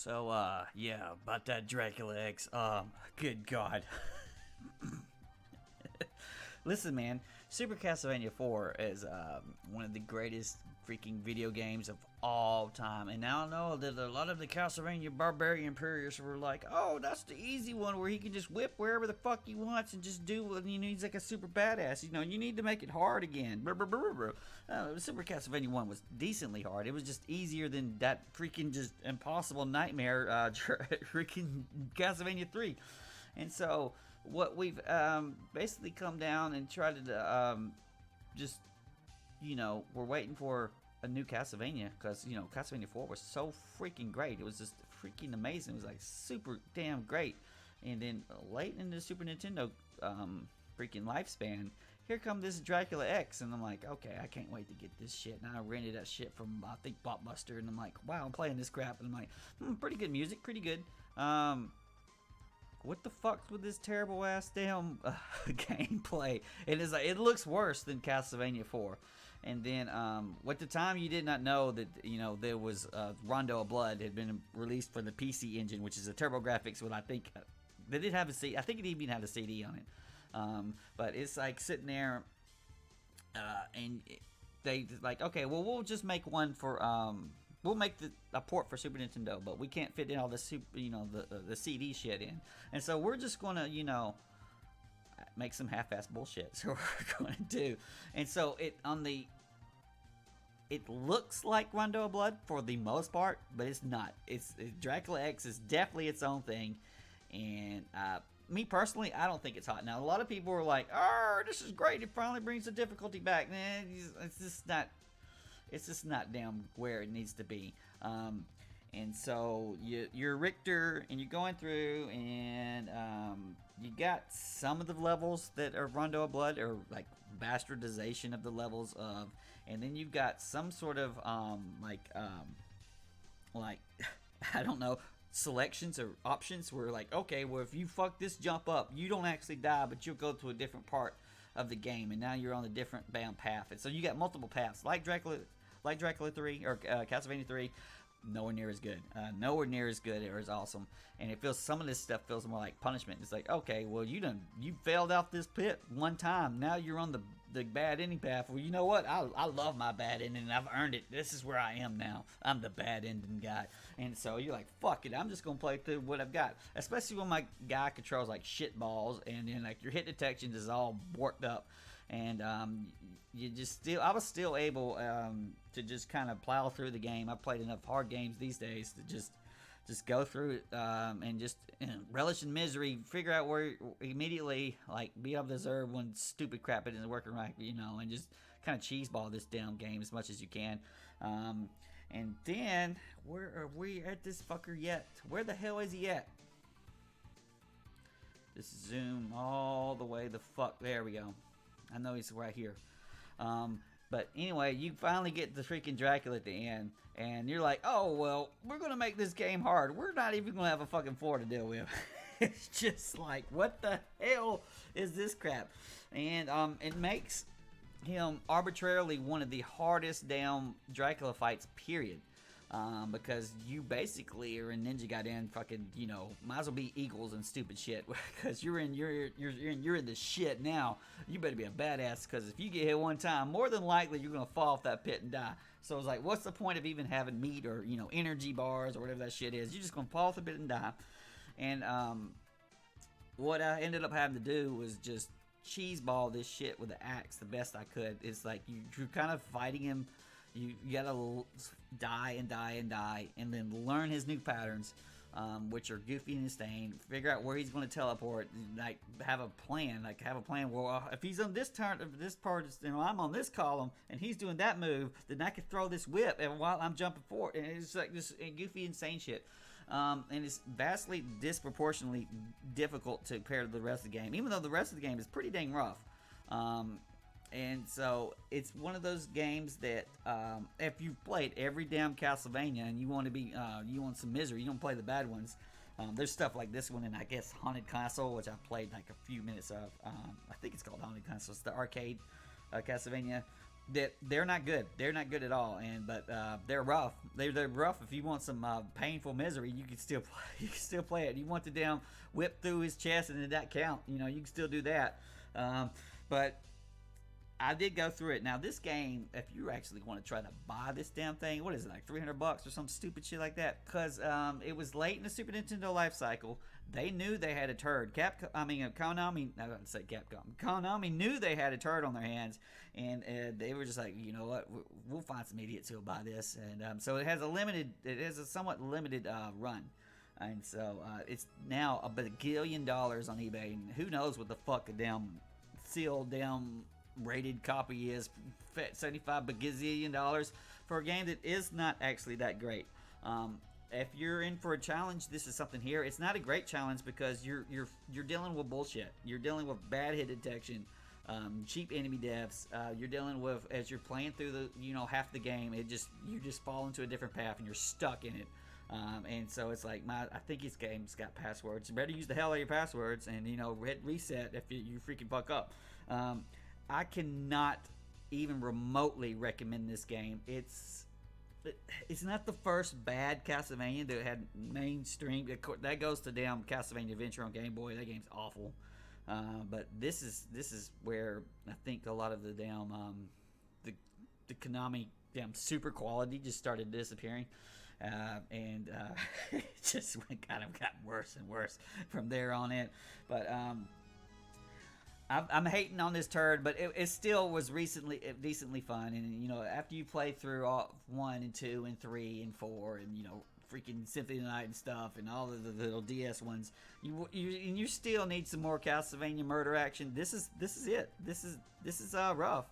So, yeah, about that Dracula X. Good God. Listen, man, Super Castlevania 4 is one of the greatest freaking video games of all time. And now I know that a lot of the Castlevania barbarian purists were like, oh, that's the easy one where he can just whip wherever the fuck he wants and just do what, he's like a super badass. You need to make it hard again. Super Castlevania 1 was decently hard. It was just easier than that freaking just impossible nightmare freaking Castlevania 3. And so what we've basically come down and tried to just, we're waiting for a new Castlevania because, Castlevania 4 was so freaking great. It was just freaking amazing. It was like super damn great. And then late in the Super Nintendo freaking lifespan, here come this Dracula X. And I'm like, okay, I can't wait to get this shit. And I rented that shit from, I think, Blockbuster. And I'm like, wow, I'm playing this crap. And I'm like, pretty good music, pretty good. What the fuck's with this terrible ass damn gameplay? It looks worse than Castlevania 4. And then, at the time you did not know that, there was Rondo of Blood had been released for the PC Engine, which is a TurboGrafx. What I think they did have a CD. I think it even had a CD on it. But it's like sitting there, and they like, okay, well, we'll just make one for we'll make a port for Super Nintendo, but we can't fit in all the the CD shit in. And so we're just gonna, make some half-ass bullshit. So we're gonna do. And so it looks like Rondo of Blood for the most part, but it's not. It's Dracula X is definitely its own thing. And me personally, I don't think it's hot. Now a lot of people are like, "Oh, this is great! It finally brings the difficulty back." Nah, it's just not. It's just not damn where it needs to be. And so you're Richter, and you're going through, and you got some of the levels that are Rondo of Blood, or like bastardization of the levels of, and then you've got some sort of like I don't know, selections or options where like, okay, well if you fuck this jump up, you don't actually die, but you'll go to a different part of the game, and now you're on a different bound path. And so you got multiple paths, like Dracula 3 or Castlevania 3. Nowhere near as good. Nowhere near as good or as awesome. And it feels, some of this stuff feels more like punishment. It's like, okay, well you failed off this pit one time. Now you're on the bad ending path. Well, you know what? I love my bad ending, and I've earned it. This is where I am now. I'm the bad ending guy. And so you're like, fuck it. I'm just gonna play through what I've got. Especially when my guy controls like shit balls, and then like your hit detection is all borked up. And I was still able to just kind of plow through the game. I've played enough hard games these days to just go through it and just relish in misery, figure out where immediately, like, be able to observe when stupid crap isn't working right, and just kind of cheeseball this damn game as much as you can. And then, where are we at this fucker yet? Where the hell is he at? Just zoom all the way the fuck. There we go. I know he's right here. But anyway, you finally get the freaking Dracula at the end, and you're like, oh, well, we're going to make this game hard. We're not even going to have a fucking floor to deal with. It's just like, what the hell is this crap? And it makes him arbitrarily one of the hardest damn Dracula fights, period. Because you basically are in Ninja Gaiden fucking, might as well be Eagles and stupid shit, because you're in the shit now. You better be a badass, because if you get hit one time, more than likely you're gonna fall off that pit and die. So it's like, what's the point of even having meat or energy bars or whatever that shit is? You're just gonna fall off the pit and die. And what I ended up having to do was just cheeseball this shit with the axe the best I could. It's like you're kind of fighting him. You gotta die and die and die, and then learn his new patterns, which are goofy and insane. Figure out where he's going to teleport. Like have a plan. Well, if he's on this turn, this part, I'm on this column, and he's doing that move, then I can throw this whip, and while I'm jumping forward, and it's like this goofy, insane shit. And it's vastly disproportionately difficult to compare to the rest of the game, even though the rest of the game is pretty dang rough. And so it's one of those games that if you've played every damn Castlevania and you want to be you want some misery, you don't play the bad ones. There's stuff like this one, and I guess Haunted Castle, which I played like a few minutes of. I think it's called Haunted Castle. It's the arcade Castlevania. that they're not good. They're not good at all, and but they're rough. They're rough. If you want some painful misery, you can still play, you can still play it. You want to down whip through his chest and did that count? You know, you can still do that. But I did go through it. Now this game, if you actually want to try to buy this damn thing, what is it, like $300 or some stupid shit like that? Because it was late in the Super Nintendo life cycle. They knew they had a turd. Konami. I don't say Capcom. Konami knew they had a turd on their hands, and they were just like, you know what, we'll find some idiots who'll buy this. And so it has a somewhat limited run. And so it's now a bagillion dollars on eBay, and who knows what the fuck a damn sealed damn rated copy is. $75 bagazillion dollars for a game that is not actually that great. If you're in for a challenge, this is something here. It's not a great challenge because you're dealing with bullshit. You're dealing with bad hit detection, cheap enemy deaths. You're dealing with, as you're playing through the half the game, you just fall into a different path and you're stuck in it. And so it's like, I think this game's got passwords. You better use the hell out of your passwords and hit reset if you freaking fuck up. I cannot even remotely recommend this game. It's not the first bad Castlevania that had mainstream. That goes to damn Castlevania Adventure on Game Boy. That game's awful. But this is where I think a lot of the damn the Konami damn super quality just started disappearing. And it just kind of got worse and worse from there on in. But I'm hating on this turd, but it still was decently fun. And after you play through all 1 and 2 and 3 and 4 and freaking Symphony of the Night and stuff and all of the little DS ones, you still need some more Castlevania murder action. This is it. This is rough.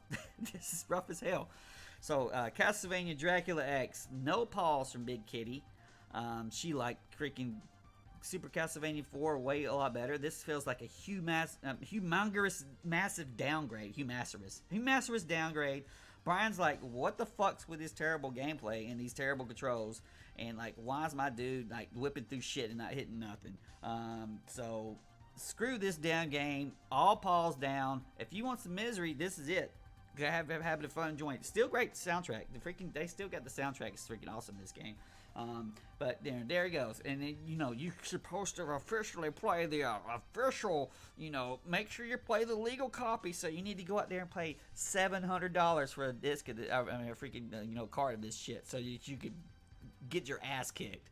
This is rough as hell. So Castlevania Dracula X, no pause from Big Kitty. She liked freaking Super Castlevania 4 way a lot better. This feels like a humongous, massive downgrade. Humongous downgrade. Brian's like, what the fuck's with this terrible gameplay and these terrible controls? And like, why is my dude like whipping through shit and not hitting nothing? So screw this damn game. All paws down. If you want some misery, this is it. Have a bit of fun enjoying it. Still great soundtrack. They still got the soundtrack. It's freaking awesome, this game. But there he goes. And then, you're supposed to officially play the official, make sure you play the legal copy. So you need to go out there and pay $700 for a disc, a freaking, card of this shit. So that you could get your ass kicked.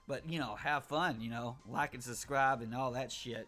But, have fun, like and subscribe and all that shit.